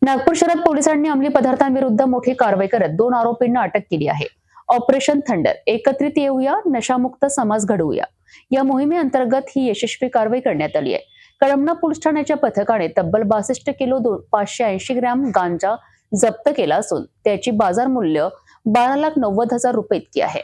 नागपूर शहरात पोलिसांनी अंमली पदार्थांविरुद्ध मोठी कारवाई करत 2 आरोपींना अटक केली आहे. ऑपरेशन थंडर, एकत्रित येऊया, नशामुक्त समाज घडवूया या मोहिमेअंतर्गत ही यशस्वी कारवाई करण्यात आली आहे. कळमना पोलीस ठाण्याच्या पथकाने तब्बल 62 किलो 580 ग्रॅम गांजा जप्त केला असून त्याची बाजार मूल्य 12,90,000 रुपये इतकी आहे.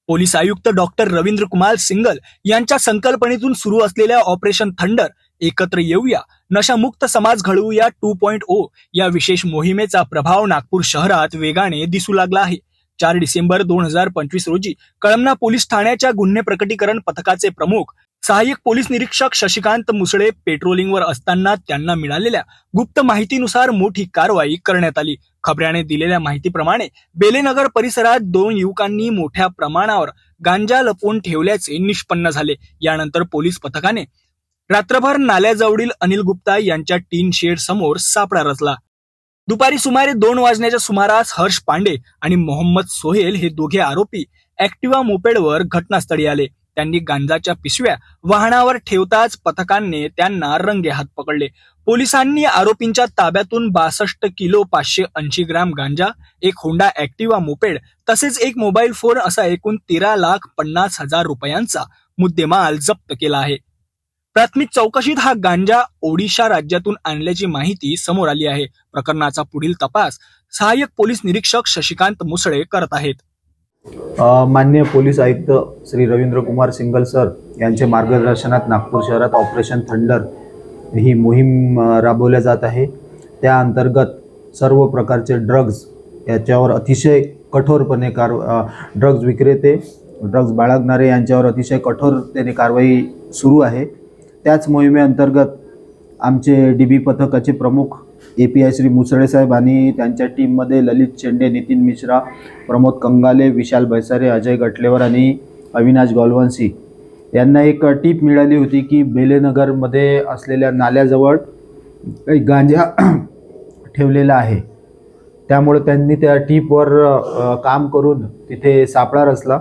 पोलीस आयुक्त डॉक्टर रवींद्र कुमार सिंगल यांच्या संकल्पनेतून सुरू असलेल्या ऑपरेशन थंडर, एकत्र येऊया, नशामुक्त समाज घडवूया 2.0 या विशेष मोहिमेचा प्रभाव नागपूर शहरात वेगाने दिसू लागला आहे. 4 डिसेंबर 2025 रोजी कळमना पोलीस ठाण्याच्या गुन्हे प्रकटीकरण पथकाचे प्रमुख सहाय्यक पोलीस निरीक्षक शशिकांत मुसळे पेट्रोलिंगवर असताना त्यांना मिळालेल्या गुप्त माहितीनुसार मोठी कारवाई करण्यात आली. खबऱ्याने दिलेल्या माहितीप्रमाणे बेलेनगर परिसरात 2 युवकांनी मोठ्या प्रमाणावर गांजा लपवून ठेवल्याचे निष्पन्न झाले. यानंतर पोलीस पथकाने रात्रभर नाल्याजवळील अनिल गुप्ता यांच्या टीन शेड समोर सापळा रचला. दुपारी सुमारे 2 वाजण्याच्या सुमारास हर्ष पांडे आणि मोहम्मद सोहेल हे दोघे आरोपी ऍक्टिव्हा मोपेडवर घटनास्थळी आले. त्यांनी गांजाच्या पिशव्या वाहनावर ठेवताच पथकाने त्यांना रंगेहात पकडले. पोलिसांनी आरोपींच्या ताब्यातून 62 किलो 580 ग्रॅम गांजा, एक होंडा ऍक्टिव्हा मोपेड तसेच एक मोबाईल फोन असा एकूण 13,50,000 रुपयांचा मुद्देमाल जप्त केला आहे. प्राथमिक चौकशीत हा गांजा ओडिशा राज्यातून आणल्याची माहिती समोर आली आहे. प्रकरणाचा पुढील तपास सहाय्यक पोलीस निरीक्षक शशिकांत मुसळे करत आहेत. माननीय पोलीस आयुक्त श्री रवींद्र कुमार सिंगल सर यांच्या मार्गदर्शनात नागपूर शहरात ऑपरेशन थंडर ही मोहीम राबवल्या जात आहे. त्या अंतर्गत सर्व प्रकारचे ड्रग्ज याच्यावर अतिशय कठोरपणे ड्रग्ज विक्रेते, ड्रग्ज बाळगणारे यांच्यावर अतिशय कठोरतेने कारवाई सुरू आहे. त्याच मोहिमेअंतर्गत आमचे DB पथकाचे प्रमुख API श्री मुसळे साहेब आणि त्यांच्या टीममध्ये ललित चेंडे, नितीन मिश्रा, प्रमोद कंगाले, विशाल भैसारे, अजय गटलेवर आणि अविनाश गोलवंशी यांना एक टीप मिळाली होती की बेलेनगरमध्ये असलेल्या नाल्याजवळ काही गांजा ठेवलेला आहे. त्यामुळे त्यांनी त्या टीपवर काम करून तिथे सापळा रचला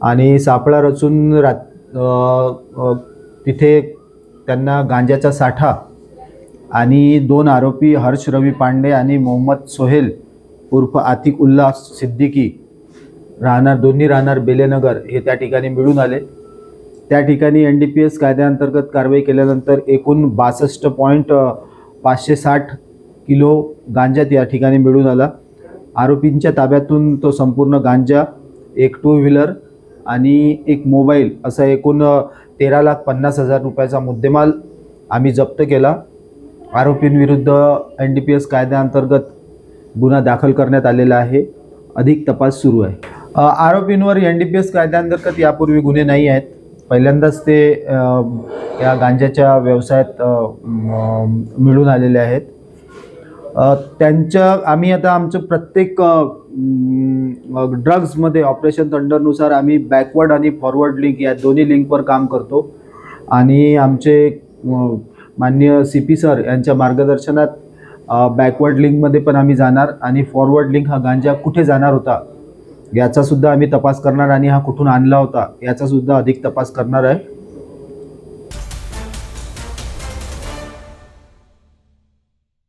आणि सापळा रचून तिथे त्यांना गांजाचा साठा आणि 2 आरोपी हर्ष रवी पांडे आणि मोहम्मद सोहेल उर्फ आतिक उल्ला सिद्दीकी दोन्ही राहणार बेलेनगर हे त्या ठिकाणी मिळून आले. त्या ठिकाणी NDPS कायद्याअंतर्गत कारवाई केल्यानंतर एकूण 62.560 किलो गांजा त्या ठिकाणी मिळून आला. आरोपींच्या ताब्यातून तो संपूर्ण गांजा, एक 2 व्हीलर आणि एक मोबाईल असा एकूण 13,50,000 रुपयाचा मुद्देमाल आम्ही जप्त केला. आरोपींविरुद्ध NDPS कायद्याअंतर्गत गुन्हा दाखल करण्यात आलेला आहे. अधिक तपास सुरू आहे. आरोपींवर NDPS कायद्याअंतर्गत यापूर्वी गुन्हे नाही आहेत. पहिल्यांदाच ते या गांजाच्या व्यवसायात मिळून आलेले आहेत. आम्ही आता आमचं प्रत्येक ड्रग्जमध्ये ऑपरेशन थंडरनुसार आम्ही बॅकवर्ड आणि फॉरवर्ड लिंक या दोन्ही लिंकवर काम करतो आणि आमचे माननीय CP सर यांच्या मार्गदर्शनात बॅकवर्ड लिंकमध्ये पण आम्ही जाणार आणि फॉरवर्ड लिंक हा गांजा कुठे जाणार होता याचासुद्धा आम्ही तपास करणार आणि हा कुठून आणला होता याचासुद्धा अधिक तपास करणार आहे.